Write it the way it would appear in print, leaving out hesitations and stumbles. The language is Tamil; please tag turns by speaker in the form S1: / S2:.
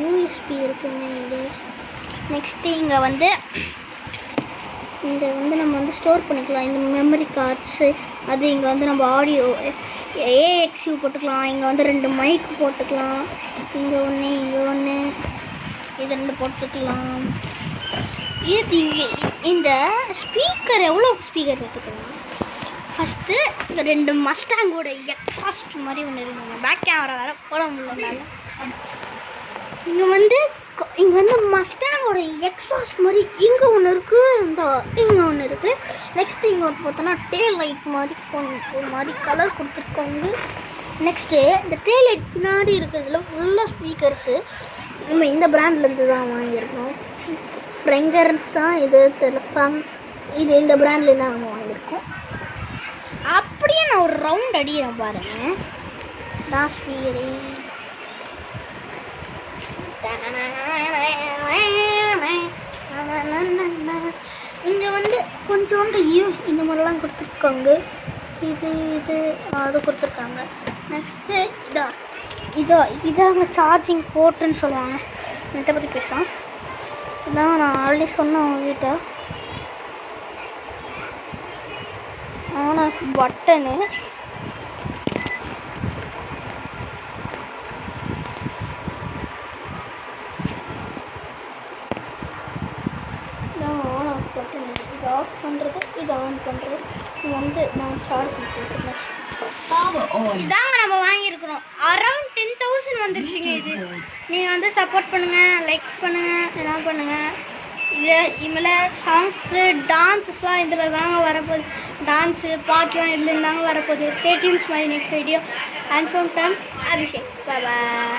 S1: யூஎஸ்பி இருக்குங்க இது. நெக்ஸ்ட்டு இங்கே வந்து இந்த வந்து நம்ம வந்து ஸ்டோர் பண்ணிக்கலாம் இந்த மெமரி கார்ட்ஸு. அது இங்கே வந்து நம்ம ஆடியோ ஏஎக்ஸ்யூ போட்டுக்கலாம். இங்கே வந்து 2 மைக் போட்டுக்கலாம். இங்கே ஒன்று இங்கே ஒன்று இது 2 போட்டுக்கலாம். இது இந்த ஸ்பீக்கர் எவ்வளோ ஸ்பீக்கர் இருக்குது? ஃபஸ்ட்டு இந்த 2 மஸ்டாங்கோட எக்ஸாஸ்ட் மாதிரி ஒன்று இருக்குங்க. பேக் கேமரா வேறு போட முடியல. இங்கே வந்து மஸ்டாங்கோட எக்ஸாஸ்ட் மாதிரி இங்கே ஒன்று இருக்குது, இங்கே ஒன்று இருக்குது. நெக்ஸ்ட்டு இங்கே வந்து பார்த்தோன்னா டேல் லைட் மாதிரி ஒரு மாதிரி கலர் கொடுத்துருக்காங்க. நெக்ஸ்ட்டு இந்த டேல் லைட் பின்னாடி இருக்கிறதுல ஃபுல்லாக ஸ்பீக்கர்ஸு நம்ம இந்த பிராண்ட்லேருந்து தான் வாங்கியிருக்கோம். ஃப்ரெங்கர்ஸ் தான் இது தெரியல. இது இந்த பிராண்ட்லேருந்து தான் நம்ம வாங்கியிருக்கோம். அப்படியே நான் ஒரு ரவுண்ட் அடிக்கிறேன் பாருங்க. லாஸ்ட் ஸ்பீக்கரு இங்கே வந்து கொஞ்சோண்டு இந்த மாதிரிலாம் கொடுத்துருக்காங்க. இது அது கொடுத்துருக்காங்க. நெக்ஸ்ட்டு இதாங்க சார்ஜிங் போர்ட்டுன்னு சொல்லுவாங்க. இதை பற்றி பேசலாம். இதான் நான் ஆல்ரெடி சொன்னேன் உங்ககிட்ட. On button on off button. இது ஆஃப் பண்ணுறது, இது ஆன் பண்ணுறது. இது வந்து நான் சார்ஜ் பண்ணிட்டுருக்கேன். இதாங்க நம்ம வாங்கியிருக்கிறோம். அரௌண்ட் 10,000 வந்துருச்சுங்க. இது நீங்கள் வந்து சப்போர்ட் பண்ணுங்கள், லைக்ஸ் பண்ணுங்கள், என்ன பண்ணுங்கள். இதில் சாங்ஸு டான்ஸஸ்லாம் இதில் தாங்க வரப்போகுது. டான்ஸு பாட்டுலாம் இதுலேருந்து தாங்க வரப்போகுது. Stay tunes my next video. And from Abhishek. Bye.